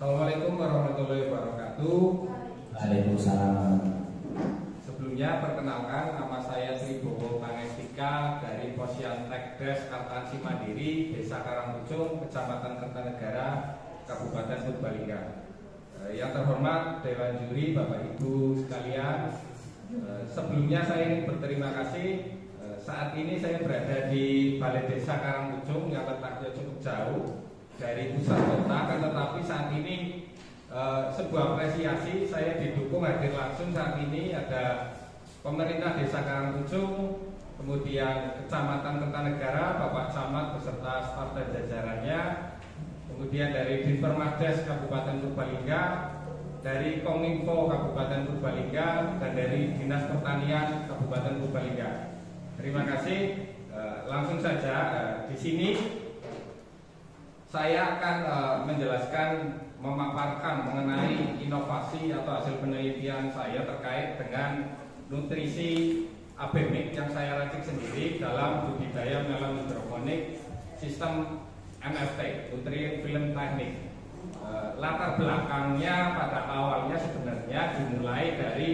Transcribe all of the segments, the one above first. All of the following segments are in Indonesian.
Assalamualaikum warahmatullahi wabarakatuh. Waalaikumsalam. Sebelumnya perkenalkan, nama saya Tribowo Pangestika dari Posyantek Des Akuntansi Mandiri, Desa Karangpucung, Kecamatan Kertanegara, Kabupaten Purbalingga. Yang terhormat Dewan Juri, Bapak Ibu sekalian, sebelumnya saya ingin berterima kasih. Saat ini saya berada di Balai Desa Karangpucung yang letaknya cukup jauh dari pusat kota, tetapi saat ini sebuah apresiasi saya didukung hadir langsung. Saat ini ada pemerintah Desa Karangpucung, kemudian Kecamatan Kertanegara, Bapak Camat beserta staf dan jajarannya, kemudian dari Dinpermades Kabupaten Purbalingga, dari Kominfo Kabupaten Purbalingga, dan dari Dinas Pertanian Kabupaten Purbalingga. Terima kasih. Langsung saja di sini saya akan menjelaskan, memaparkan mengenai inovasi atau hasil penelitian saya terkait dengan nutrisi abemik yang saya racik sendiri dalam budidaya melon hidroponik sistem NFT, Nutrient Film Technique. Latar belakangnya pada awalnya sebenarnya dimulai dari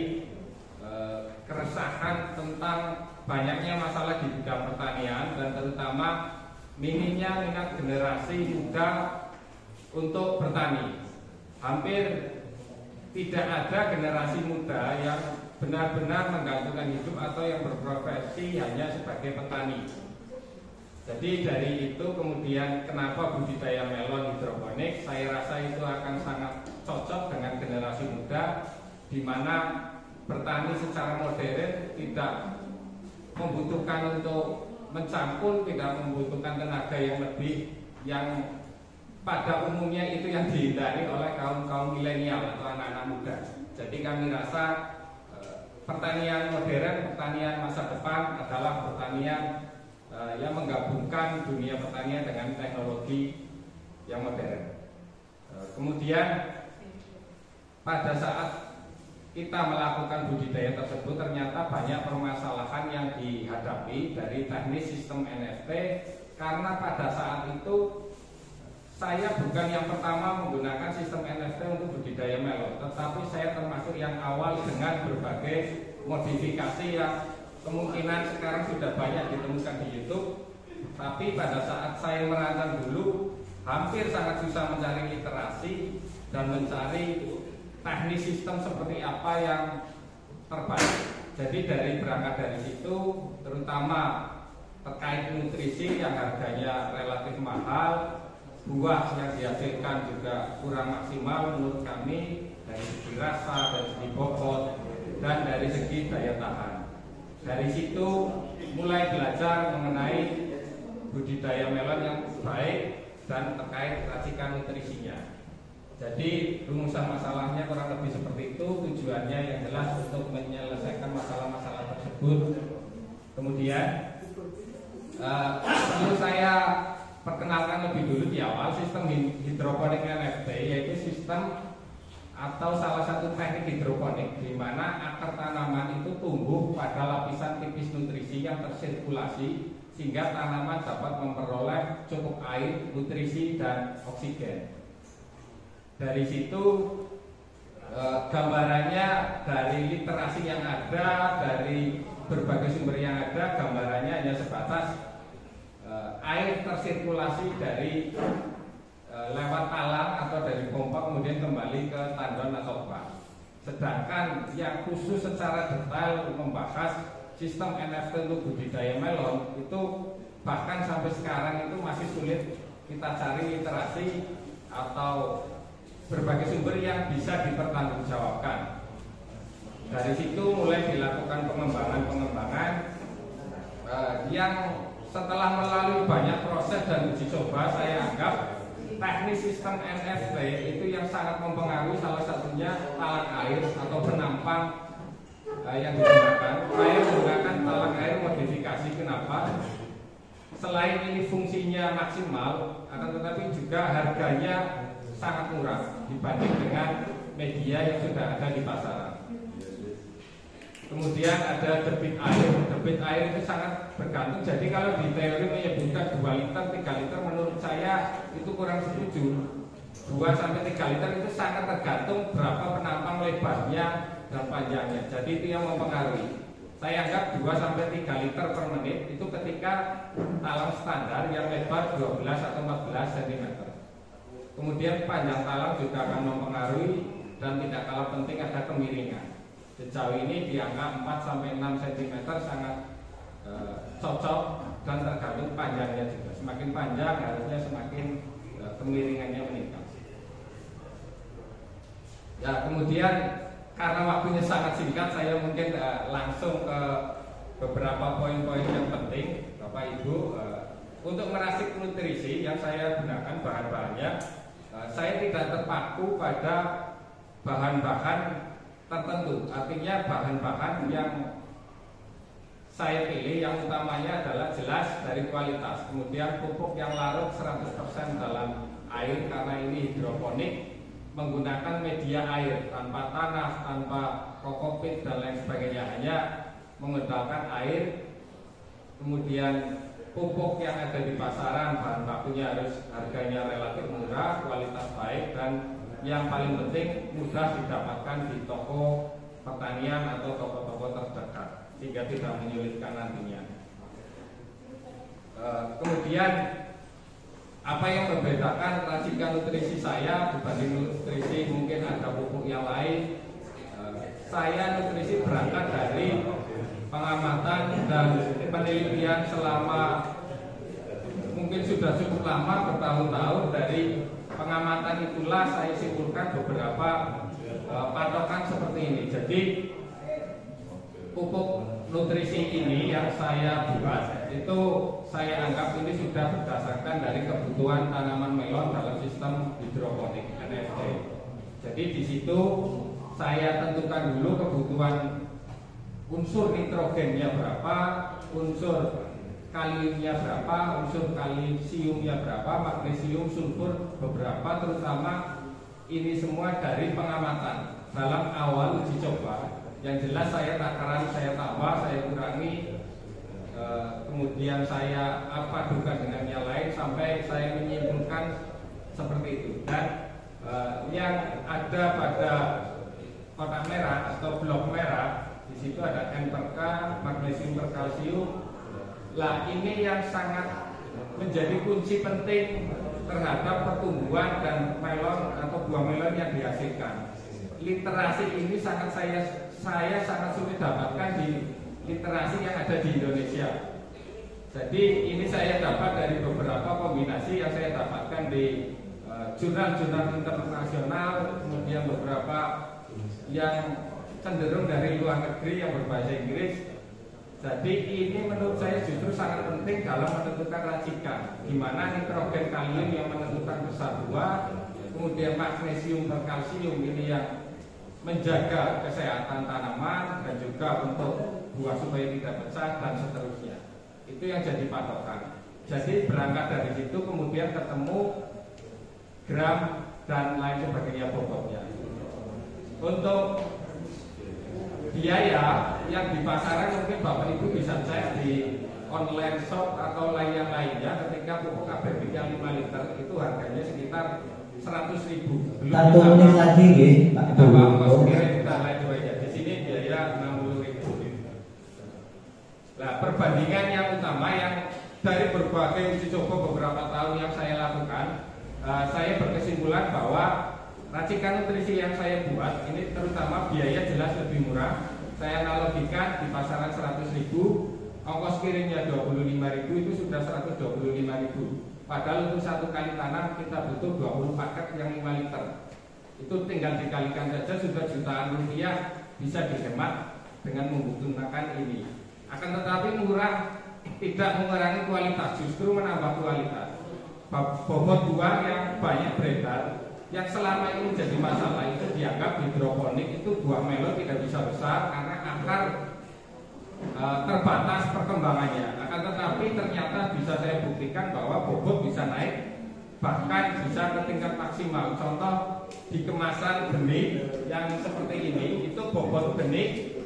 keresahan tentang banyaknya masalah di bidang pertanian dan terutama minimnya minat generasi muda untuk bertani. Hampir tidak ada generasi muda yang benar-benar menggantungkan hidup atau yang berprofesi hanya sebagai petani. Jadi dari itu kemudian kenapa budidaya melon hidroponik saya rasa itu akan sangat cocok dengan generasi muda, di mana bertani secara modern tidak membutuhkan untuk mencampur, tidak membutuhkan tenaga yang lebih, yang pada umumnya itu yang dihindari oleh kaum milenial atau anak-anak muda. Jadi kami rasa pertanian modern, pertanian masa depan adalah pertanian yang menggabungkan dunia pertanian dengan teknologi yang modern. Kemudian pada saat kita melakukan budidaya tersebut ternyata banyak permasalahan yang dihadapi dari teknis sistem NFT, karena pada saat itu saya bukan yang pertama menggunakan sistem NFT untuk budidaya melon, tetapi saya termasuk yang awal dengan berbagai modifikasi yang kemungkinan sekarang sudah banyak ditemukan di YouTube. Tapi pada saat saya merancang dulu hampir sangat susah mencari literasi dan mencari teknis sistem seperti apa yang terbaik. Jadi berangkat dari situ, terutama terkait nutrisi yang harganya relatif mahal, buah yang dihasilkan juga kurang maksimal menurut kami dari segi rasa, dari segi bobot, dan dari segi daya tahan. Dari situ mulai belajar mengenai budidaya melon yang baik dan terkait racikan nutrisinya. Jadi rumusan masalahnya kurang lebih seperti itu, tujuannya yang jelas untuk menyelesaikan masalah-masalah tersebut. Kemudian perlu saya perkenalkan lebih dulu di awal sistem hidroponik NFT, yaitu sistem atau salah satu teknik hidroponik di mana akar tanaman itu tumbuh pada lapisan tipis nutrisi yang tersirkulasi sehingga tanaman dapat memperoleh cukup air, nutrisi, dan oksigen. Dari situ gambarannya dari literasi yang ada, dari berbagai sumber yang ada, gambarannya hanya sebatas air tersirkulasi dari lewat talang atau dari pompa kemudian kembali ke tandon atau bak. Sedangkan yang khusus secara detail membahas sistem NFT untuk budidaya melon itu bahkan sampai sekarang itu masih sulit kita cari literasi atau berbagai sumber yang bisa dipertanggungjawabkan. Dari situ mulai dilakukan pengembangan yang setelah melalui banyak proses dan uji coba, saya anggap teknis sistem NFT itu yang sangat mempengaruhi, salah satunya talang air atau penampang yang digunakan. Saya menggunakan talang air modifikasi. Kenapa? Selain ini fungsinya maksimal, akan tetapi juga harganya sangat murah dibanding dengan media yang sudah ada di pasaran. Kemudian ada debit air. Debit air itu sangat bergantung. Jadi kalau di teori menyebutkan 2 liter, 3 liter, menurut saya itu kurang setuju. 2 sampai 3 liter itu sangat tergantung berapa penampang lebarnya dan panjangnya. Jadi itu yang mempengaruhi. Saya anggap 2 sampai 3 liter per menit itu ketika talang standar yang lebar 12 atau 14 cm. Kemudian panjang talang juga akan mempengaruhi dan tidak kalah penting ada kemiringan. Sejauh ini di angka 4 sampai 6 cm sangat cocok dan tergantung panjangnya juga. Semakin panjang harusnya semakin kemiringannya meningkat. Ya, kemudian karena waktunya sangat singkat, saya mungkin langsung ke beberapa poin-poin yang penting, Bapak Ibu. Untuk meracik nutrisi yang saya gunakan bahan-bahannya, saya tidak terpaku pada bahan-bahan tertentu. Artinya bahan-bahan yang saya pilih yang utamanya adalah jelas dari kualitas. Kemudian pupuk yang larut 100% dalam air karena ini hidroponik, menggunakan media air tanpa tanah, tanpa kokopit dan lain sebagainya, hanya mengandalkan air. Kemudian pupuk yang ada di pasaran bahan bakunya harus harganya relatif murah, kualitas baik, dan yang paling penting mudah didapatkan di toko pertanian atau toko-toko terdekat sehingga tidak menyulitkan nantinya. Kemudian apa yang membedakan racikan nutrisi saya dibanding nutrisi mungkin ada pupuk yang lain? Saya nutrisi berangkat dari pengamatan dan penelitian selama mungkin sudah cukup lama, bertahun-tahun. Dari pengamatan itulah saya simpulkan beberapa patokan seperti ini. Jadi pupuk nutrisi ini yang saya buat itu saya anggap ini sudah berdasarkan dari kebutuhan tanaman melon dalam sistem hidroponik NFT. Jadi di situ saya tentukan dulu kebutuhan unsur nitrogennya berapa, unsur kaliumnya berapa, unsur kalsiumnya berapa, magnesium, sulfur beberapa, terutama ini semua dari pengamatan dalam awal uji coba. Yang jelas saya takaran, saya tambah, saya kurangi, kemudian saya padukan dengan yang lain sampai saya menyimpulkan seperti itu. Dan yang ada pada kotak merah atau blok merah, di situ ada N per K, magnesium per kalsium. Lah ini yang sangat menjadi kunci penting terhadap pertumbuhan dan melon atau buah melon yang dihasilkan. Literasi ini sangat saya sangat sulit dapatkan di literasi yang ada di Indonesia. Jadi ini saya dapat dari beberapa kombinasi yang saya dapatkan di jurnal-jurnal internasional, kemudian beberapa yang cenderung dari luar negeri yang berbahasa Inggris. Jadi ini menurut saya justru sangat penting dalam menentukan racikan, di mana nitrogen kalium yang menentukan besar buah, kemudian magnesium dan kalsium ini yang menjaga kesehatan tanaman dan juga untuk buah supaya tidak pecah dan seterusnya. Itu yang jadi patokan. Jadi berangkat dari situ kemudian ketemu gram dan lain sebagainya bobotnya. Untuk biaya yang di pasaran mungkin Bapak Ibu bisa cek di online shop atau lainnya. Ketika pupuk ABB yang 5 liter itu harganya sekitar 100.000. Satu menit lagi, Pak. Ongkos kirim dan lain sebagainya. Di sini biaya 60.000. Nah, perbandingan yang utama yang dari berbagai uji coba beberapa tahun yang saya lakukan, saya berkesimpulan bahwa racikan nutrisi yang saya buat ini terutama biaya jelas lebih murah. Saya analogikan di pasaran 100.000, ongkos kirimnya 25.000, itu sudah 125.000. Padahal untuk satu kali tanam kita butuh 20 paket yang 5 liter. Itu tinggal dikalikan saja sudah jutaan rupiah bisa dihemat dengan menggunakan ini. Akan tetapi murah tidak mengurangi kualitas, justru menambah kualitas. Bobot buah yang banyak beredar yang selama ini menjadi masalah itu dianggap hidroponik, itu buah melon tidak bisa besar karena akar terbatas perkembangannya. Akan tetapi ternyata bisa saya buktikan bahwa bobot bisa naik, bahkan bisa ke tingkat maksimal. Contoh di kemasan benih yang seperti ini, itu bobot benih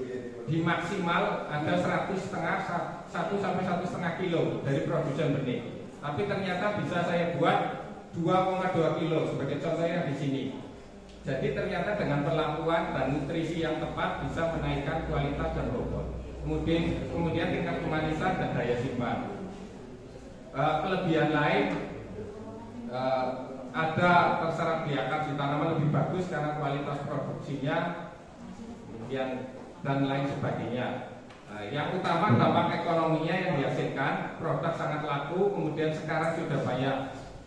di maksimal ada 1 sampai 1,5 kilo dari produsen benih. Tapi ternyata bisa saya buat 2,2 kilo sebagai contohnya di sini. Jadi ternyata dengan perlakuan dan nutrisi yang tepat bisa menaikkan kualitas dan bobot. Kemudian tingkat kemanisan dan daya simpan. Kelebihan lain ada terserap di akar si tanaman lebih bagus karena kualitas produksinya, kemudian dan lain sebagainya. Yang utama dampak ekonominya yang dihasilkan, produk sangat laku, kemudian sekarang sudah banyak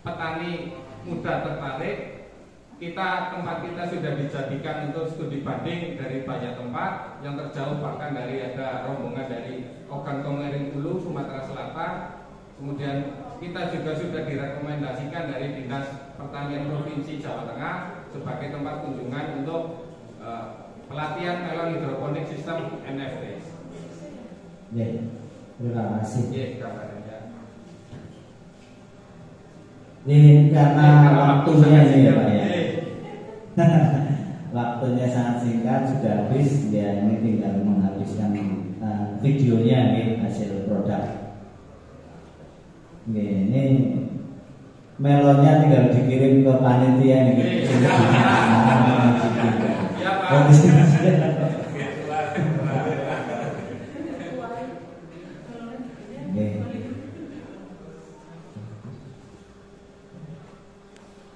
petani muda tertarik. Tempat kita sudah dijadikan untuk studi banding dari banyak tempat yang terjauh, bahkan ada rombongan dari Ogan Komering Ulu, Sumatera Selatan. Kemudian kita juga sudah direkomendasikan dari Dinas Pertanian Provinsi Jawa Tengah sebagai tempat kunjungan untuk pelatihan melon hidroponik sistem NFT. Ya, terima kasih. Ya, kabarnya. Ini karena waktunya nih ya Pak ya. Waktunya sangat singkat, sudah habis. Ya, ini tinggal menghabiskan videonya nih, hasil produk. Ini melonnya tinggal dikirim ke panitia nih. Ya Pak.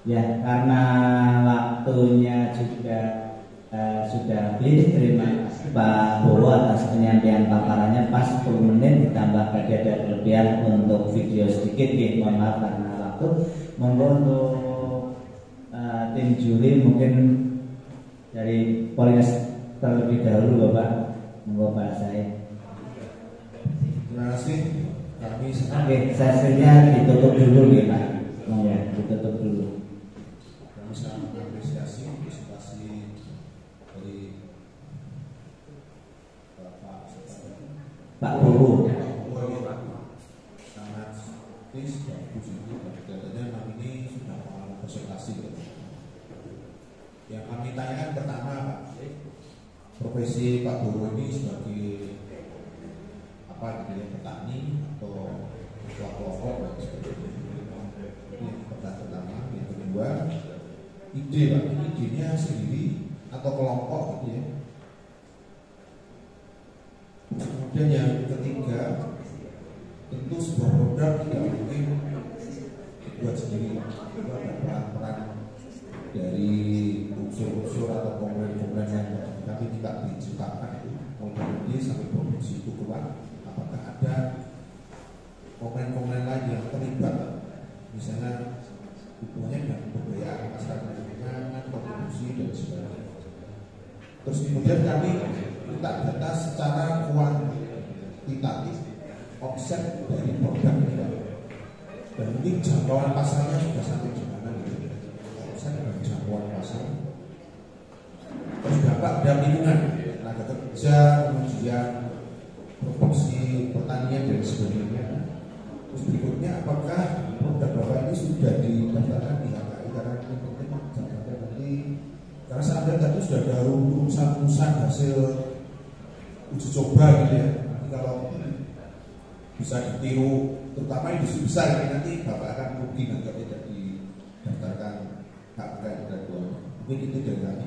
Ya, karena waktunya juga sudah habis. Terima kasih Pak Bowo atas penyampaian paparannya. Pas 10 menit ditambah tadi ada kelebihan untuk video sedikit. Mohon maaf karena waktu. Monggo untuk tim juri mungkin dari Polres terlebih dahulu Bapak. Monggo Pak Said. Terima kasih. Kami Oke, sesinya ditutup dulu nih Pak. Ya, ditutup dulu. kami sangat mengapresiasi presentasi dari Pak Bowo. sangat bagus itu katanya kami ini sudah pengalaman presentasi. Yang kami tanyakan pertama Pak, profesi Pak Bowo ini sebagai apa gitu ya, petani atau ketua kelompok dan sebagainya. Ini yang pertama. Yang kedua, ide Pak, ini idenya sendiri atau kelompok gitu ya. Kemudian yang ketiga, tentu sebuah produk tidak mungkin dibuat sendiri. Itu ada peran-peran dari unsur-unsur atau komponen-komponen yang kami tidak diciptakan itu, komponen ini sampai produksi itu keluar. Apakah ada komponen-komponen lain yang terlibat, misalnya hubungannya dengan pemberdayaan masyarakat lingkungan, kontribusi dan sebagainya. Terus kemudian kami minta data secara kuantitatif offset dari produk ini, dan mungkin jangkauan pasarnya sudah sampai di mana gitu. Offset dan jangkauan pasar. Terus dampak dan lingkungan, tenaga kerja, kemudian produksi pertanian dan sebagainya. Terus berikutnya, apakah produk Bapak ini sudah didaftarkan di HKI, karena ini penting jangan nanti, karena saat tadi sudah ada rumusan hasil uji coba gitu ya. Nanti kalau bisa ditiru, terutama industri besar ini, nanti Bapak akan rugi kalau tidak didaftarkan HKI dan mungkin itu dari kami.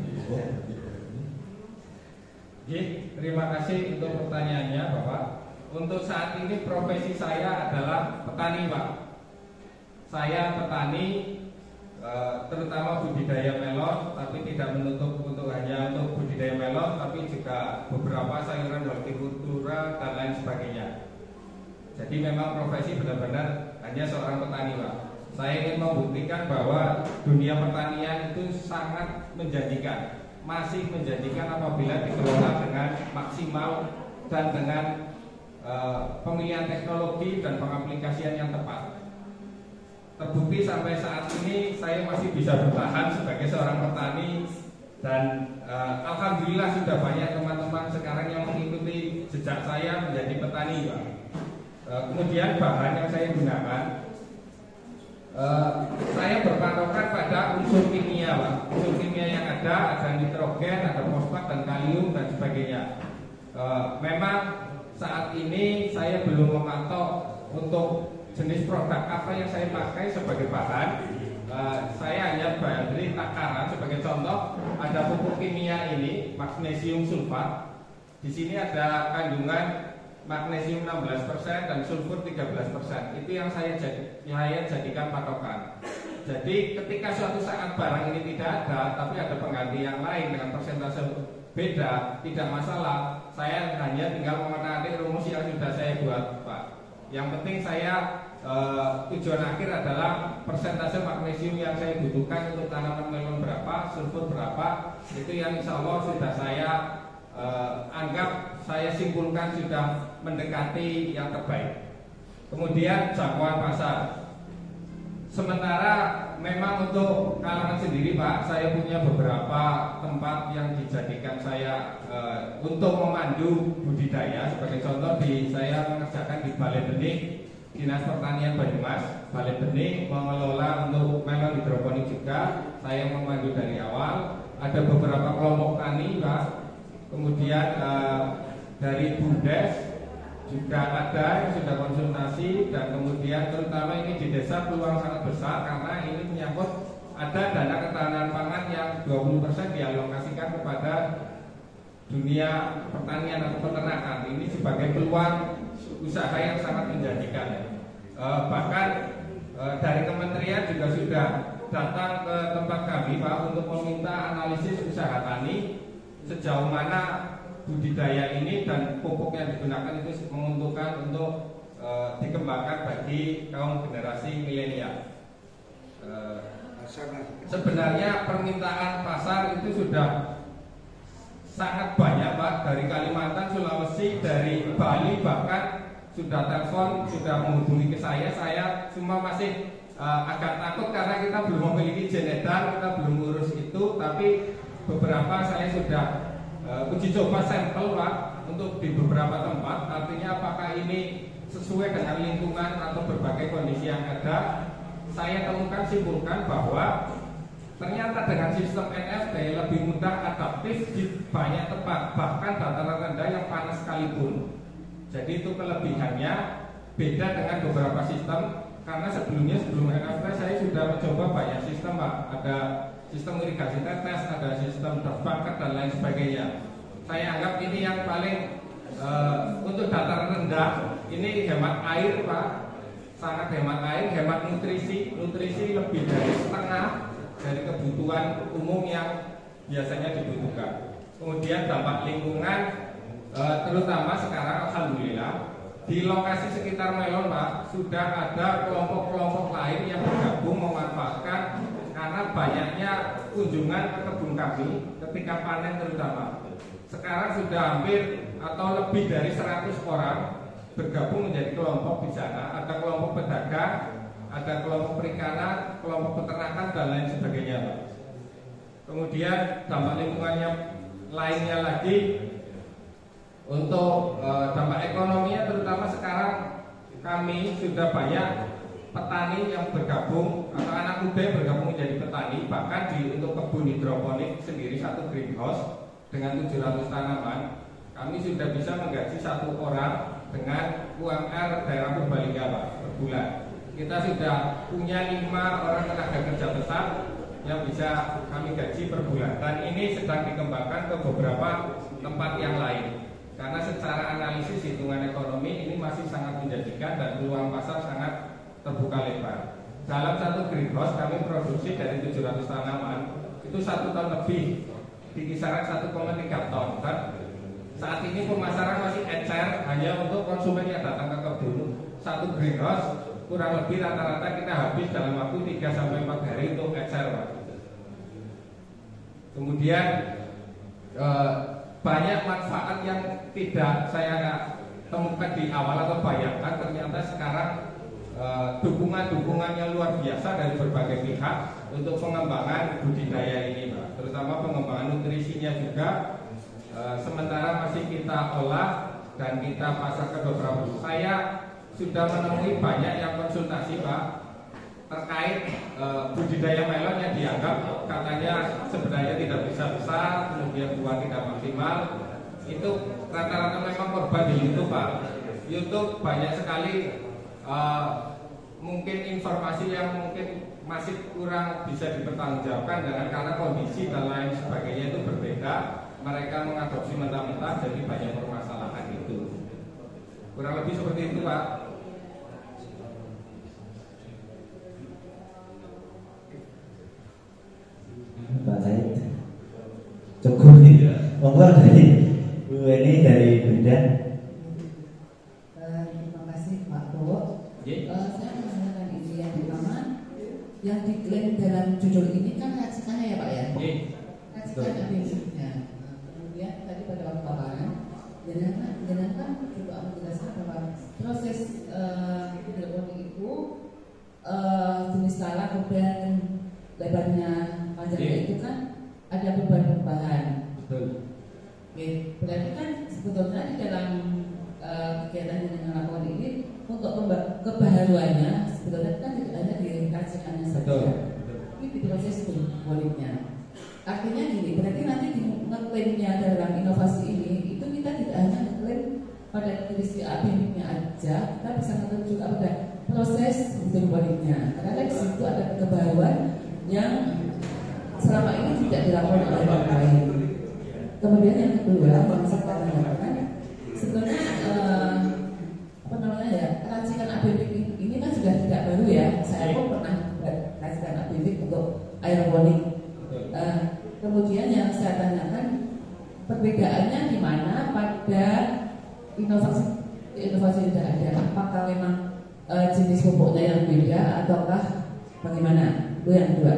Terima kasih untuk pertanyaannya Bapak. Untuk saat ini profesi saya adalah petani Pak. Saya petani, terutama budidaya melon, tapi tidak menutup untuk hanya untuk budidaya melon, tapi juga beberapa sayuran hortikultura dan lain sebagainya. Jadi memang profesi benar-benar hanya seorang petani Pak. Saya ingin membuktikan bahwa dunia pertanian itu sangat menjanjikan, masih menjanjikan apabila dikelola dengan maksimal dan dengan pemilihan teknologi dan pengaplikasian yang tepat. Terbukti sampai saat ini saya masih bisa bertahan sebagai seorang petani, dan alhamdulillah sudah banyak teman-teman sekarang yang mengikuti jejak saya menjadi petani Pak. Kemudian bahan yang saya gunakan, saya berpatokan pada unsur kimia Pak. Unsur kimia yang ada nitrogen, ada fosfat dan kalium dan sebagainya. Memang saat ini saya belum memantau untuk jenis produk apa yang saya pakai sebagai bahan. Saya hanya beri takaran sebagai contoh. Ada pupuk kimia ini magnesium sulfat. Di sini ada kandungan magnesium 16% dan sulfur 13%. Itu yang saya jadikan patokan. Jadi ketika suatu saat barang ini tidak ada, tapi ada pengganti yang lain dengan persentase beda, tidak masalah. Saya hanya tinggal mengenali rumus yang sudah saya buat, Pak. Yang penting saya tujuan akhir adalah persentase magnesium yang saya butuhkan untuk tanaman melon berapa, sulfur berapa. Itu yang insya Allah sudah saya anggap, saya simpulkan sudah mendekati yang terbaik. Kemudian jangkauan pasar. Sementara memang untuk kalangan sendiri, Pak, saya punya beberapa tempat yang dijadikan saya untuk memandu budidaya. Sebagai contoh, saya mengerjakan di Balai Benih Dinas Pertanian Banyumas. Balai Benih mengelola untuk melon hidroponik juga. Saya memandu dari awal. Ada beberapa kelompok tani, Pak. Kemudian dari Bundes juga ada yang sudah konsultasi, dan kemudian terutama ini di desa peluang sangat besar karena ini menyangkut ada dana ketahanan pangan yang 20% dialokasikan kepada dunia pertanian atau peternakan. Ini sebagai peluang usaha yang sangat menjanjikan. Bahkan dari kementerian juga sudah datang ke tempat kami, Pak, untuk meminta analisis usaha tani sejauh mana budidaya ini dan pupuk yang digunakan itu menguntungkan untuk dikembangkan bagi kaum generasi milenial. Sebenarnya permintaan pasar itu sudah sangat banyak, Pak, dari Kalimantan, Sulawesi, dari Bali, bahkan sudah telepon, sudah menghubungi ke saya. Saya cuma masih agak takut karena kita belum memiliki izin edar, kita belum ngurus itu, tapi beberapa saya sudah uji coba sampel, Pak, untuk di beberapa tempat. Artinya apakah ini sesuai dengan lingkungan atau berbagai kondisi yang ada. Saya temukan, simpulkan bahwa ternyata dengan sistem NFT lebih mudah adaptif di banyak tempat, bahkan dataran rendah yang panas sekalipun. Jadi itu kelebihannya, beda dengan beberapa sistem. Karena sebelum NFT saya sudah mencoba banyak sistem, Pak. Ada sistem irigasi tetes, ada sistem drop bucket dan lain sebagainya. Saya anggap ini yang paling untuk dataran rendah, ini hemat air, Pak. Sangat hemat air, hemat nutrisi lebih dari setengah dari kebutuhan umum yang biasanya dibutuhkan. Kemudian dampak lingkungan, terutama sekarang alhamdulillah di lokasi sekitar melon, Pak, sudah ada kelompok-kelompok lain yang bergabung memanfaatkan karena banyaknya kunjungan ke kebun kami ketika panen terutama. Sekarang sudah hampir atau lebih dari 100 orang bergabung menjadi kelompok di sana. Ada kelompok pedagang, ada kelompok perikanan, kelompok peternakan dan lain sebagainya, Pak. Kemudian dampak lingkungannya lainnya lagi untuk dampak ekonominya, terutama sekarang kami sudah banyak petani yang bergabung atau anak muda yang bergabung menjadi petani. Bahkan untuk kebun hidroponik sendiri, satu greenhouse dengan 700 tanaman, kami sudah bisa menggaji satu orang dengan UMR daerah Purbalingga, Pak, per bulan. Kita sudah punya 5 orang tenaga kerja tetap yang bisa kami gaji per bulan, dan ini sedang dikembangkan ke beberapa tempat yang lain. Karena secara analisis hitungan ekonomi ini masih sangat menjanjikan dan peluang pasar sangat terbuka lebar. Dalam satu greenhouse kami produksi dari 700 tanaman itu 1 ton lebih, di kisaran 1,3 ton. Dan saat ini pemasaran masih encer, hanya untuk konsumen yang datang ke kebun. Satu greenhouse kurang lebih rata-rata kita habis dalam waktu 3-4 hari untuk encer, Pak. Kemudian banyak manfaat yang tidak saya temukan di awal atau bayangkan, ternyata sekarang dukungan-dukungan yang luar biasa dari berbagai pihak untuk pengembangan budidaya ini, Pak. Terutama pengembangan nutrisinya juga. Sementara masih kita olah dan kita pasar ke beberapa. Saya sudah menemui banyak yang konsultasi, Pak, terkait budidaya melon yang dianggap katanya sebenarnya tidak bisa besar, kemudian buah tidak maksimal. Itu rata-rata memang korban di YouTube, Pak. YouTube banyak sekali mungkin informasi yang mungkin masih kurang bisa dipertanggungjawabkan karena kondisi dan lain sebagainya itu berbeda. Mereka mengadopsi mentah-mentah, jadi banyak permasalahan itu. Kurang lebih seperti itu, Pak. Pak Said cukup nih. Monggo dari Bu Eni dari Bunda. Terima kasih Pak Bowo. Saya menanyakan ini yang pertama, yang diklaim dalam judul ini kan racikannya ya Pak ya? Racikan ABG-nya. Kemudian tadi pada waktu paparan, jangan coba menjelaskan bahwa proses hidroponik itu jenis salah kemudian lebarnya panjangnya itu kan ada beban-beban. Betul. Oke, berarti kan sebetulnya di dalam kegiatan yang dilakukan ini untuk kebaharuannya sebetulnya kan tidak hanya di racikannya saja, tapi di proses hidroponiknya. Artinya gini, berarti nanti di ngeklaimnya dalam inovasi ini itu kita tidak hanya ngeklaim pada kondisi ABM-nya aja, kita bisa ngeklaim juga pada proses hidroponiknya. Karena di situ ada kebaharuan yang selama ini tidak dilakukan oleh orang lain. Kemudian yang kedua yang saya tanyakan, sebetulnya apa namanya ya, racikan ABM ini kan sudah tidak baru ya. Saya pun pernah buat racikan ABM untuk aeroponik. Kemudian yang saya tanyakan, perbedaannya di mana pada inovasi yang sudah ada? Apakah memang jenis pupuknya yang beda ataukah bagaimana? Itu yang kedua.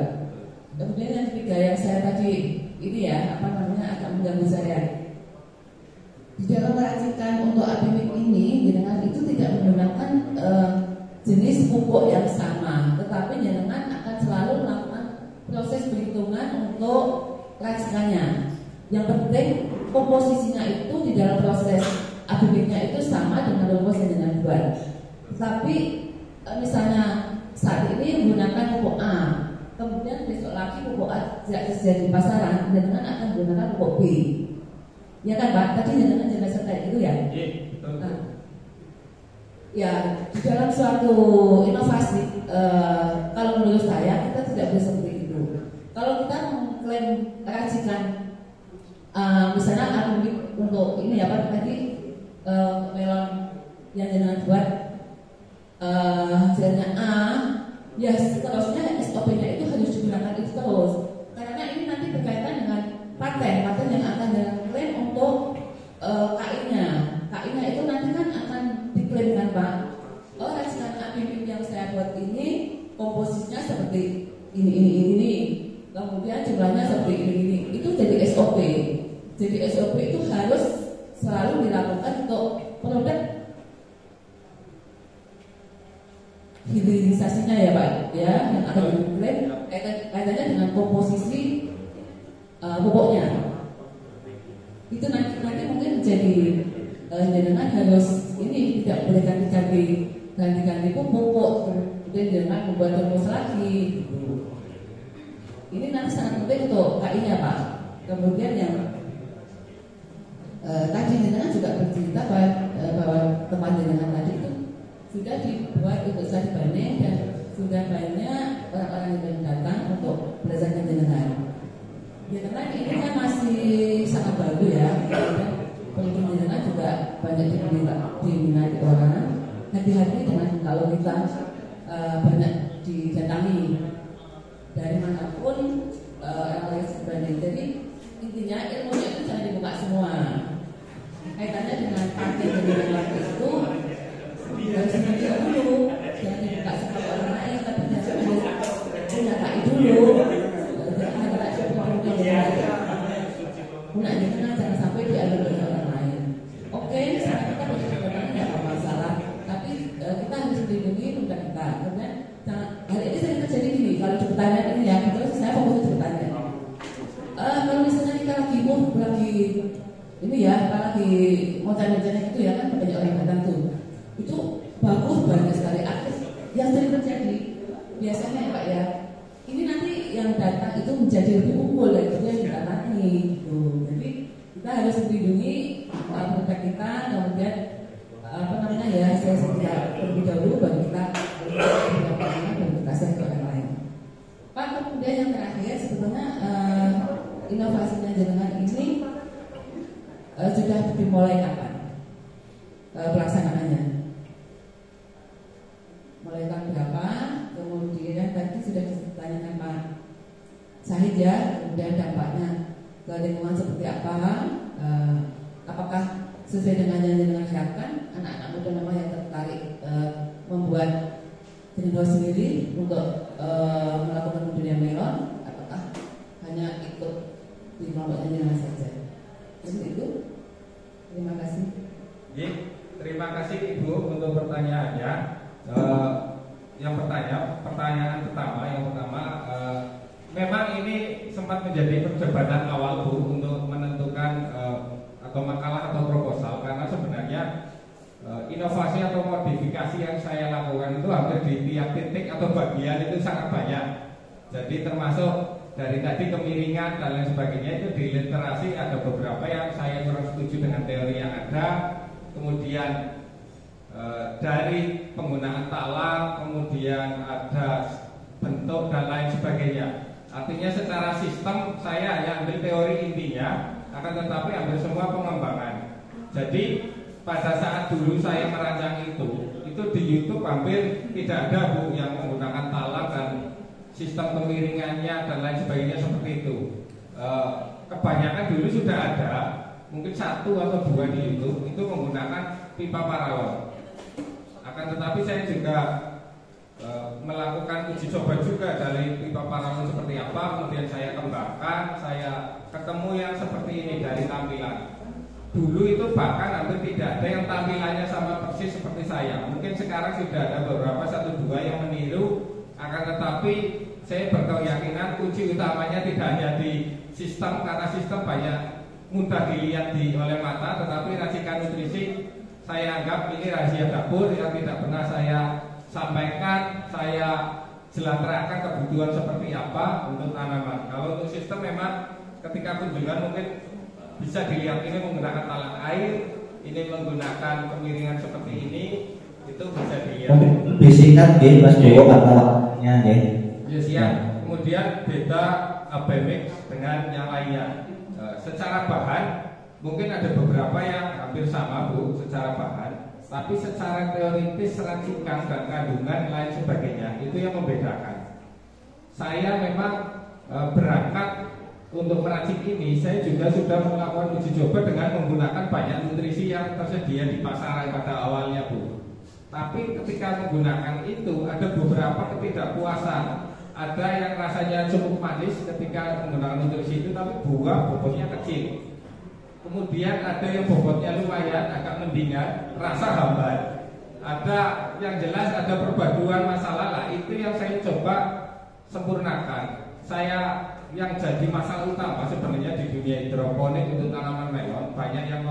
Kemudian yang ketiga yang saya tadi ini ya, apa namanya, agak mengganggu saya. Di dalam meracikan untuk ABM ini, jenengan itu tidak menggunakan jenis pupuk yang sama, tetapi jenengan akan selalu melakukan proses perhitungan untuk racikannya. Yang penting komposisinya itu di dalam proses ABM-nya itu sama dengan rumus yang jenengan buat. Tapi misalnya saat ini menggunakan pupuk A, kemudian besok lagi pupuk A tidak tersedia di pasaran, jenengan akan menggunakan pupuk B. Ya kan Pak? Tadi jenengan jelaskan kayak itu ya? Iya, betul. Nah, ya di dalam suatu inovasi, kalau menurut saya kita tidak bisa seperti itu. Kalau kita mengklaim racikan, misalnya ABM untuk ini ya Pak, tadi melon yang jenengan buat hasilnya A, ya seterusnya SOP-nya itu harus digunakan itu terus. Karena ini nanti berkaitan dengan paten yang akan diklaim untuk KI-nya. KI-nya itu nanti kan akan diklaim kan Pak. Oh, racikan ABM yang saya buat ini komposisinya seperti ini. Kemudian jumlahnya seperti ini. Itu jadi SOP. Jadi SOP itu harus selalu dilakukan untuk produk hilirisasinya ya Pak, ya, yang akan diklaim kaitannya dengan komposisi pupuknya. Itu nanti mungkin jadi jenengan harus ini tidak boleh ganti pupuk, kemudian jenengan membuat rumus lagi. Ini nanti sangat penting untuk KI-nya Pak. Kemudian yang tadi jenengan juga bercerita bahwa teman jenengan tadi itu sudah dibuat untuk studi banding dan sudah banyak orang-orang yang datang untuk belajar jenengan. Jenengan ini kan masih sangat baru ya, dan pengunjung jenengan juga banyak diminati orang. Hati-hati dengan kalau kita banyak didatangi dari manapun orang lain sebanding. Jadi intinya ilmunya itu jangan dibuka semua. Kaitannya dengan pakai jenengan itu harus dibuka dulu, jangan dibuka sama orang lain, tapi jangan punya KI dulu. Jangan sampai diambil oleh orang lain. Oke, sekarang kita berjalan tidak ada masalah, tapi kita harus melindungi produk kita. Karena hari ini sering terjadi gini, kalau di pertanyaan ini ya, terus saya fokus di pertanyaan. Kalau misalnya kita lagi ini ya, lagi mocan-mocannya itu ya kan banyak orang datang tuh. Itu bagus banyak sekali aktif. Yang sering terjadi biasanya ya Pak ya, ini nanti yang datang itu menjadi lebih unggul daripada yang didatangi gitu. Jadi kita harus melindungi produk kita, kemudian apa namanya ya, saya terlebih dahulu baru kita kasih ke orang lain. Pak, kemudian yang terakhir sebetulnya inovasinya jenengan ini sudah dimulai kapan pelaksanaannya? Mulai tahun berapa? Kemudian tadi sudah ditanyakan Pak Syahid ya, kemudian dampaknya ke lingkungan seperti apa? Apakah sesuai dengan yang jenengan harapkan anak-anak muda memang yang tertarik membuat greenhouse sendiri untuk melakukan budidaya melon, apakah hanya ikut di kelompoknya jenengan saja? Seperti itu. Terima kasih. Terima kasih Ibu untuk pertanyaannya. Yang pertanyaan pertama, memang ini sempat menjadi perdebatan awal Bu untuk menentukan atau makalah atau proposal, karena sebenarnya inovasi atau modifikasi yang saya lakukan itu hampir di tiap titik atau bagian itu sangat banyak. Jadi termasuk dari tadi kemiringan dan lain sebagainya, itu di literasi ada beberapa yang saya kurang setuju dengan teori yang ada. Kemudian dari penggunaan talang, kemudian ada bentuk dan lain sebagainya. Artinya secara sistem saya hanya ambil teori intinya, akan tetapi ambil semua pengembangan. Jadi pada saat dulu saya merancang itu di YouTube hampir tidak ada Bu yang menggunakan talang dan sistem kemiringannya dan lain sebagainya seperti itu. Kebanyakan dulu sudah ada, mungkin 1 atau 2 di YouTube itu menggunakan pipa paralon. Akan tetapi saya juga melakukan uji coba juga dari pipa paralon seperti apa, kemudian saya kembangkan, saya ketemu yang seperti ini dari tampilan. Dulu itu bahkan hampir tidak ada yang tampilannya sama persis seperti saya. Mungkin sekarang sudah ada beberapa 1-2 yang meniru, akan tetapi saya berkeyakinan kunci utamanya tidak hanya di sistem, karena sistem banyak mudah dilihat oleh mata, tetapi racikan nutrisi saya anggap ini rahasia dapur yang tidak pernah saya sampaikan, saya jelaskan kebutuhan seperti apa untuk tanaman. Kalau untuk sistem memang ketika kunjungan mungkin bisa dilihat ini menggunakan talang air, ini menggunakan kemiringan seperti ini, itu bisa dilihat. Lebih singkat deh, Mas Bowo kata waktunya deh. Ya siap. Kemudian beda Abemix dengan yang lainnya. Secara bahan mungkin ada beberapa yang hampir sama Bu secara bahan, tapi secara teoritis racikan dan kandungan lain sebagainya itu yang membedakan. Saya memang berangkat untuk meracik ini, saya juga sudah melakukan uji coba dengan menggunakan banyak nutrisi yang tersedia di pasaran pada awalnya Bu. Tapi ketika menggunakan itu ada beberapa ketidakpuasan. Ada yang rasanya cukup manis ketika menggunakan nutrisi itu, tapi buah bobotnya kecil. Kemudian ada yang bobotnya lumayan, agak mendingan, rasa hambar. Ada yang jelas ada perpaduan masalah lah. Itu yang saya coba sempurnakan. Saya yang jadi masalah utama sebenarnya di dunia hidroponik untuk tanaman melon, banyak yang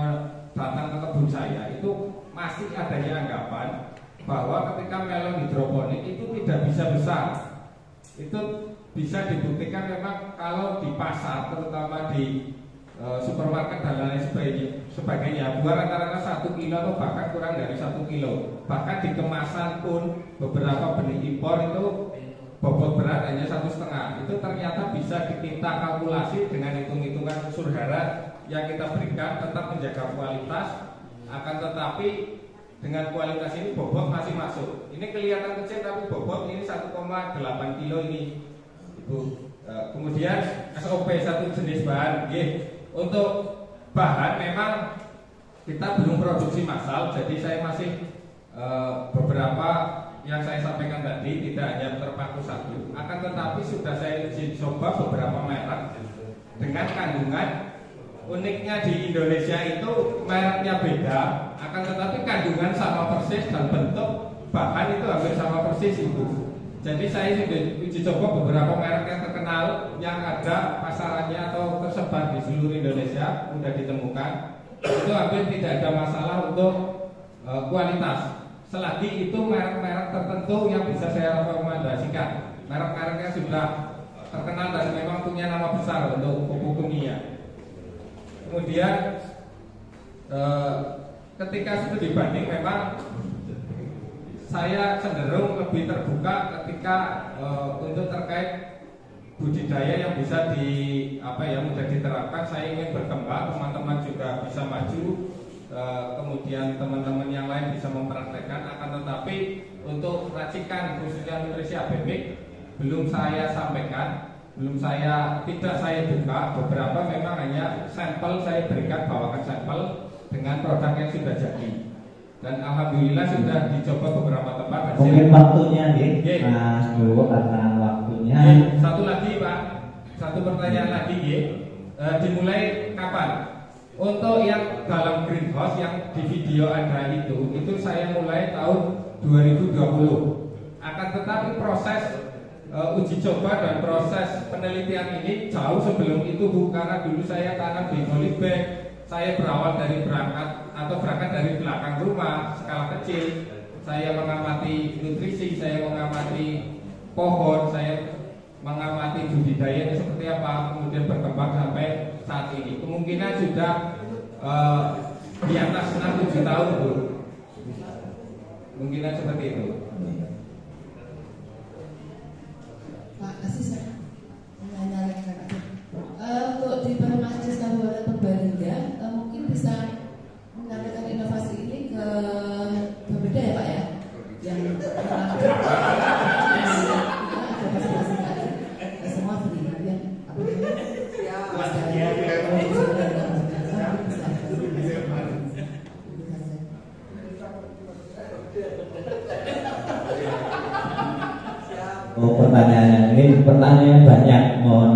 datang ke kebun saya itu masih adanya anggapan bahwa ketika melon hidroponik itu tidak bisa besar. Itu bisa dibuktikan memang kalau di pasar, terutama di supermarket dan lain sebagainya, buah rata-rata 1 kilo atau bahkan kurang dari 1 kilo. Bahkan di kemasan pun beberapa benih impor itu bobot berat hanya 1,5. Itu ternyata bisa kita kalkulasi dengan hitung-hitungan unsur hara yang kita berikan, tetap menjaga kualitas. Akan tetapi dengan kualitas ini bobot masih masuk. Ini kelihatan kecil tapi bobot ini 1,8 kilo ini Ibu. Kemudian SOP satu jenis bahan. Untuk bahan memang kita belum produksi massal, jadi saya masih beberapa yang saya sampaikan tadi tidak hanya terpaku satu. Akan tetapi sudah saya uji coba beberapa merek dengan kandungan. Uniknya di Indonesia itu mereknya beda, akan tetapi kandungan sama persis dan bentuk bahan itu hampir sama persis Ibu. Jadi saya sudah uji coba beberapa merek yang terkenal yang ada pasarannya atau tersebar di seluruh Indonesia, mudah ditemukan. Itu hampir tidak ada masalah untuk kualitas. Selagi itu merek-merek tertentu yang bisa saya rekomendasikan, merek-mereknya sudah terkenal dan memang punya nama besar untuk pupuk kimia. Kemudian ketika studi banding memang saya cenderung lebih terbuka ketika untuk terkait budidaya yang bisa mudah diterapkan. Saya ingin berkembang, teman-teman juga bisa maju, kemudian teman-teman yang lain bisa mempraktekkan. Akan tetapi untuk racikan khususnya nutrisi abemik belum saya sampaikan, tidak saya buka. Beberapa memang hanya sampel saya berikan, bawakan sampel dengan produk yang sudah jadi. Dan alhamdulillah sudah dicoba beberapa tempat. Mungkin waktunya nih, Mas Bu, karena waktunya. Satu lagi Pak, satu pertanyaan lagi dimulai kapan? Untuk yang dalam greenhouse yang di video ada itu saya mulai tahun 2020. Akan tetapi proses uji coba dan proses penelitian ini jauh sebelum itu Bu, karena dulu saya tanam di polybag. Saya berawal dari berangkat dari belakang rumah, skala kecil. Saya mengamati nutrisi, saya mengamati pohon, saya mengamati budidayanya seperti apa, kemudian berkembang sampai saat ini. Kemungkinan sudah di atas 6-7 tahun Bu. Kemungkinan seperti itu. Pak Asis, untuk di Permajis Kabupaten Purbalingga mungkin bisa menyampaikan inovasi ini ke berbeda ya Pak ya, yang semua free, yang pertanyaan banyak, mohon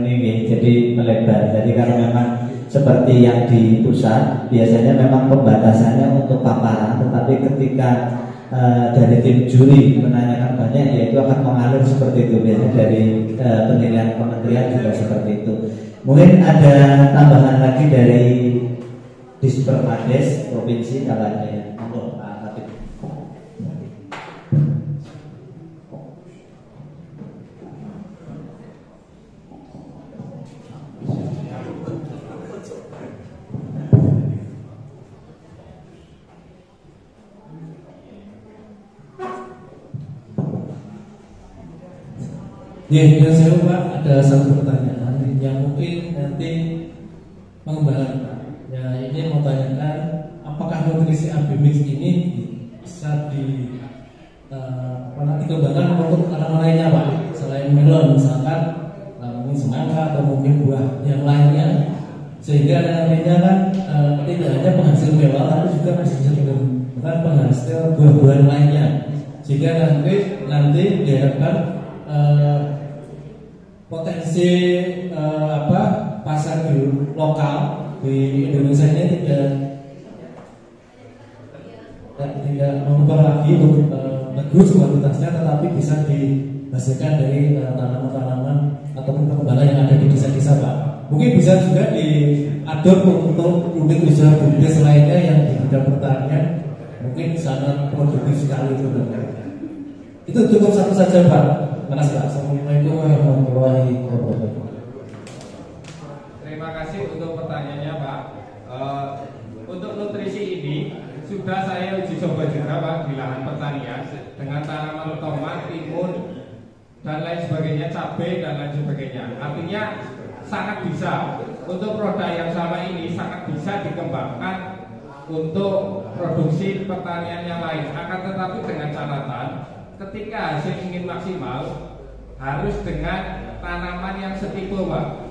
ini jadi melebar. Jadi kalau memang seperti yang di pusat biasanya memang pembatasannya untuk paparan, tetapi ketika dari tim juri menanyakan banyak, ya itu akan mengalir seperti itu. Biasanya dari penilaian kementerian juga seperti itu. Mungkin ada tambahan lagi dari Dispermades provinsi kalau ada ya. Monggo Pak Kabid. Ya, saya Pak, ada satu pertanyaan yang mungkin nanti pengembangan. Ya, ini mau tanyakan, apakah nutrisi abemix ini bisa dikembangkan untuk tanaman lainnya Pak, selain melon, misalkan mungkin semangka atau mungkin buah yang lainnya, sehingga nantinya kan tidak hanya penghasil mewah, tapi juga bisa dikembangkan penghasil buah-buahan lainnya, sehingga nanti diharapkan potensi pasar di lokal di Indonesia ini tidak mengubah lagi untuk bagus kualitasnya, tetapi bisa dihasilkan dari tanaman-tanaman ataupun perkembangan yang ada di desa-desa Pak. Mungkin bisa juga diadop untuk unit usaha budidaya lainnya yang di bidang pertanian, mungkin sangat produktif sekali itu. Itu cukup satu saja Pak. Terima kasih. Assalamualaikum warahmatullahi wabarakatuh. Terima kasih untuk pertanyaannya Pak. Untuk nutrisi ini sudah saya uji coba juga Pak di lahan pertanian dengan tanaman tomat, timun dan lain sebagainya, cabai dan lain sebagainya. Artinya sangat bisa untuk produk yang sama ini sangat bisa dikembangkan untuk produksi pertanian yang lain. Akan tetapi dengan catatan, ketika hasil ingin maksimal harus dengan tanaman yang setipe Pak.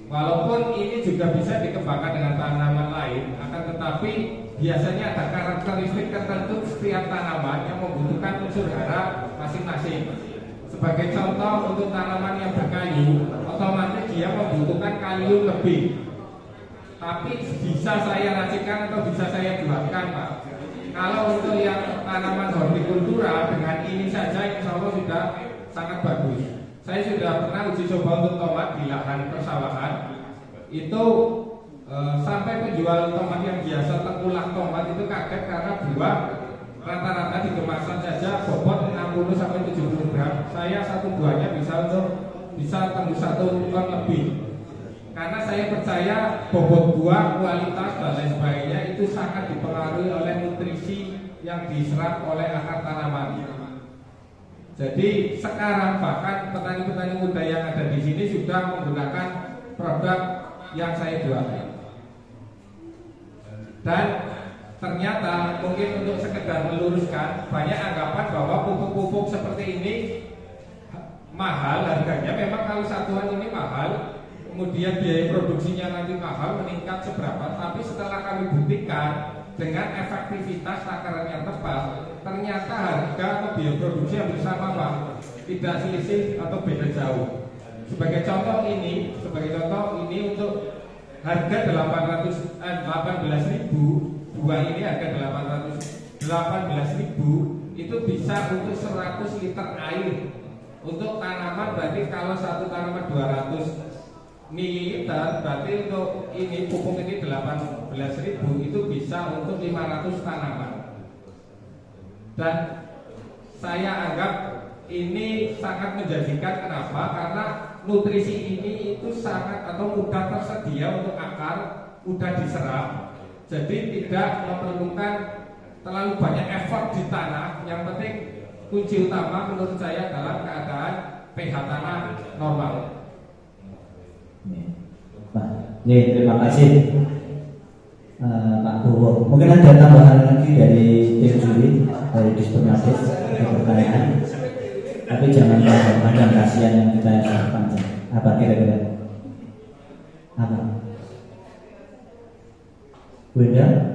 Walaupun ini juga bisa dikembangkan dengan tanaman lain, akan tetapi biasanya ada karakteristik tertentu setiap tanaman yang membutuhkan unsur hara masing-masing. Sebagai contoh, untuk tanaman yang berkayu, otomatis dia membutuhkan kalium lebih. Tapi bisa saya racikan atau bisa saya buatkan Pak. Kalau untuk yang tanaman hortikultura dengan ini saja insya Allah sudah sangat bagus. Saya sudah pernah uji coba untuk tomat di lahan persawahan. Itu sampai penjual tomat yang biasa tengkulak tomat itu kaget karena buah rata-rata di kemasan saja bobot 60-70 gram. Saya satu buahnya bisa tembus 1 ton lebih. Karena saya percaya bobot buah, kualitas dan lain sebagainya itu sangat dipengaruhi oleh nutrisi yang diserap oleh akar tanaman. Jadi sekarang bahkan petani-petani muda yang ada di sini sudah menggunakan produk yang saya jualkan. Dan ternyata mungkin untuk sekedar meluruskan, banyak anggapan bahwa pupuk-pupuk seperti ini mahal harganya. Memang kalau satuan ini mahal, kemudian biaya produksinya nanti mahal, meningkat seberapa. Tapi setelah kami buktikan dengan efektivitas takaran yang tepat, ternyata harga atau biaya produksi yang bersama Pak tidak selisih atau beda jauh. Sebagai contoh ini untuk harga 18.000, buah ini harga 18.000 itu bisa untuk 100 liter air. Untuk tanaman berarti kalau satu tanaman 200 mililiter, berarti untuk ini pupuk ini 18.000 itu bisa untuk 500 tanaman. Dan saya anggap ini sangat menjanjikan. Kenapa? Karena nutrisi ini itu sangat atau mudah tersedia untuk akar, mudah diserap. Jadi tidak memerlukan terlalu banyak effort di tanah. Yang penting kunci utama menurut saya dalam keadaan pH tanah normal. Terima kasih Pak Bowo. Mungkin ada tambahan lagi dari tim juri, dari Dispernadis, ada pertanyaan. Tapi jangan panjang, kasihan yang kita panjang. Apa kira-kira? Apa? Beda?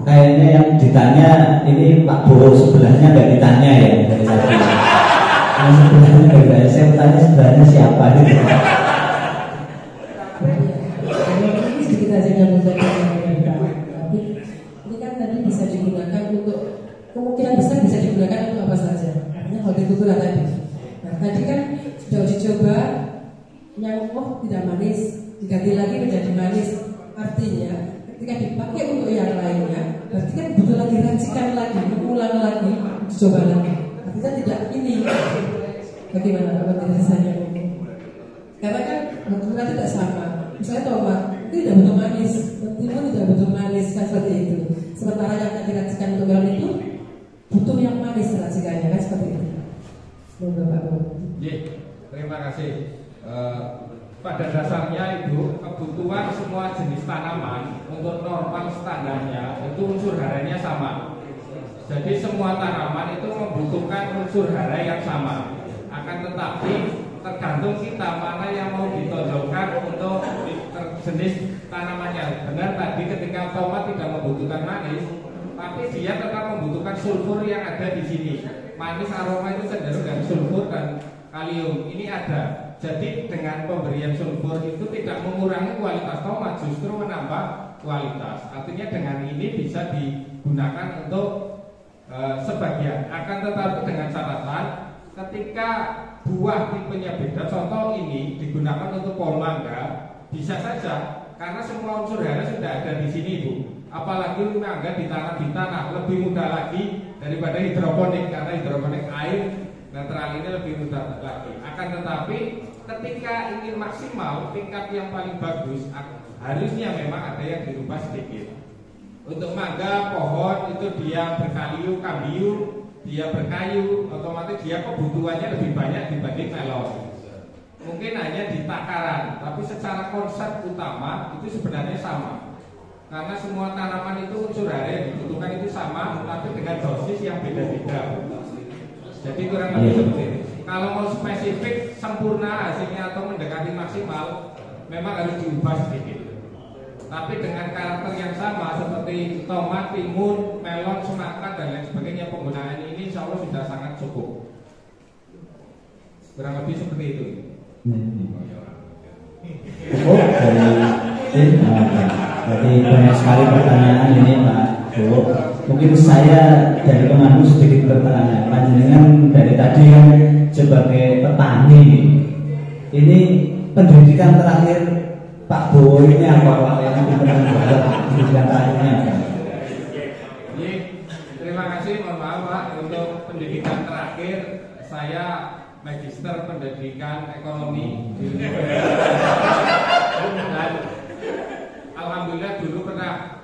Kayaknya yang ditanya ini Pak Bowo sebelahnya nggak ditanya ya dari tadi. Yang sebelahnya nggak ditanya. Saya tanya sebelahnya siapa gitu. Ini sedikit aja nyambung dari tapi ini kan tadi bisa digunakan untuk kemungkinan besar bisa digunakan untuk apa saja. Artinya hortikultura tadi. Nah tadi kan sudah uji coba yang tidak manis diganti lagi menjadi manis. Artinya ketika dipakai untuk yang lainnya, berarti kan butuh lagi racikan lagi, mengulang lagi, dicoba lagi. Artinya tidak ini. Bagaimana rasanya? Karena kan hortikultura tidak sama. Misalnya tomat itu tidak butuh manis, timun tidak butuh manis, kan seperti itu. Sementara yang tadi racikan untuk melon itu butuh yang manis racikannya, kan seperti itu. Terima kasih. Pada dasarnya itu kebutuhan semua jenis tanaman untuk normal standarnya itu unsur haranya sama. Jadi semua tanaman itu membutuhkan unsur hara yang sama. Akan tetapi tergantung kita mana yang mau ditonjolkan untuk jenis tanamannya. Benar tadi ketika tomat tidak membutuhkan manis, tapi dia tetap membutuhkan sulfur yang ada di sini. Manis aroma itu cenderung dari sulfur dan kalium. Ini ada. Jadi dengan pemberian sulfur itu tidak mengurangi kualitas tomat, justru menambah kualitas. Artinya dengan ini bisa digunakan untuk sebagian. Akan tetapi dengan catatan ketika buah tipenya beda, contoh ini digunakan untuk pohon mangga, bisa saja karena semua unsur hara sudah ada di sini Bu. Apalagi mangga ditanam di tanah lebih mudah lagi daripada hidroponik, karena hidroponik air netral ini lebih mudah lagi. Akan tetapi ketika ingin maksimal tingkat yang paling bagus, harusnya memang ada yang dirubah sedikit. Untuk mangga pohon itu dia berkayu, kambiu, dia berkayu, otomatis dia kebutuhannya lebih banyak dibanding melon. Mungkin hanya di takaran, tapi secara konsep utama itu sebenarnya sama. Karena semua tanaman itu unsur hara yang dibutuhkan itu sama, tapi dengan dosis yang beda-beda. Jadi kurang lebih seperti ini. Kalau mau spesifik, sempurna hasilnya atau mendekati maksimal, memang harus diubah sedikit. Tapi dengan karakter yang sama seperti tomat, timun, melon, semangka dan lain sebagainya, penggunaan ini insya Allah sudah sangat cukup. Kurang lebih seperti itu. Jadi banyak sekali pertanyaan ini Pak Bowo. Mungkin saya dari pemandu sedikit bertanya. Panjenengan dari tadi kan sebagai petani, ini pendidikan terakhir Pak Bowo ini apa? Yang pendidikan terakhirnya apa? Terima kasih, mohon maaf Pak, untuk pendidikan terakhir saya Magister Pendidikan Ekonomi dan alhamdulillah dulu pernah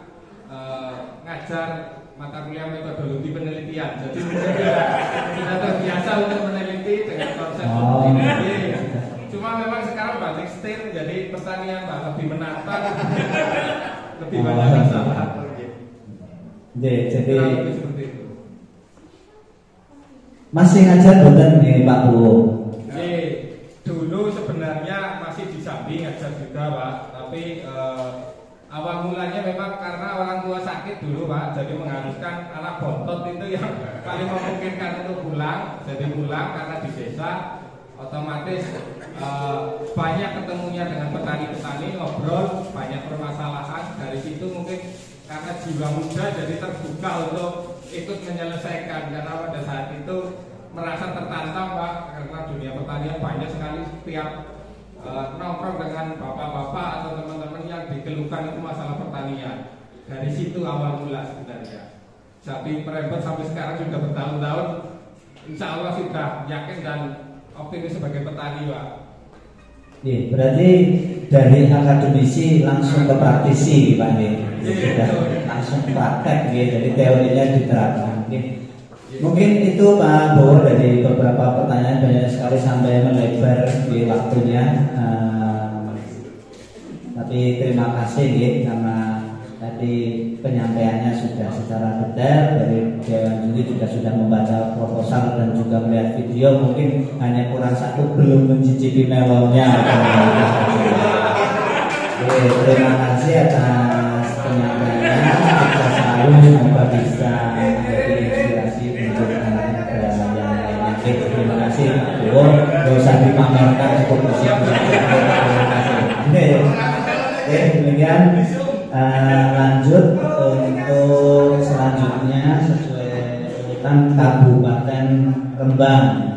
ngajar mata kuliah metodologi penelitian. Jadi sudah terbiasa untuk meneliti dengan konsep seperti ini. Cuma memang sekarang balik setir jadi pertanian Pak, lebih menantang, lebih banyak masalah. Jadi seperti itu. Masih ngajar boten nih Pak Bu? Dulu sebenarnya masih di Jambi ngajar juga Pak, tapi awal mulanya memang karena orang tua sakit dulu Pak, jadi mengharuskan anak bontot itu yang paling memungkinkan untuk pulang, jadi pulang karena di desa otomatis banyak ketemunya dengan petani-petani, ngobrol, banyak permasalahan. Dari situ mungkin karena jiwa muda jadi terbuka untuk ikut menyelesaikan, karena pada saat itu merasa tertantang Pak, karena dunia pertanian banyak sekali setiap nongkrong dengan bapak-bapak atau teman-teman yang dikeluhkan itu masalah pertanian. Dari situ awal mula sebenarnya. Jadi merembet sampai sekarang sudah bertahun-tahun, insya Allah sudah yakin dan optimis sebagai petani Pak. Berarti dari akademisi langsung ke praktisi Pak nih, sudah langsung praktek gitu, jadi teorinya diterapkan. Mungkin itu Pak Bowo, dari beberapa pertanyaan banyak sekali sampai melebar di waktunya. Tapi terima kasih karena tadi penyampaiannya sudah secara detail. Dari Dewan Juri juga sudah membaca proposal dan juga melihat video. Mungkin hanya kurang satu, belum mencicipi melonnya. Terima kasih atas penyampaiannya. Kita selalu semoga bisa menjadi inspirasi untuk anak-anak yang lainnya. Terima kasih Pak Bowo. Gak usah dipamerkan, cukup bersiap. Terima kasih. Demikian lanjut untuk selanjutnya sesuai urutan Kabupaten Rembang.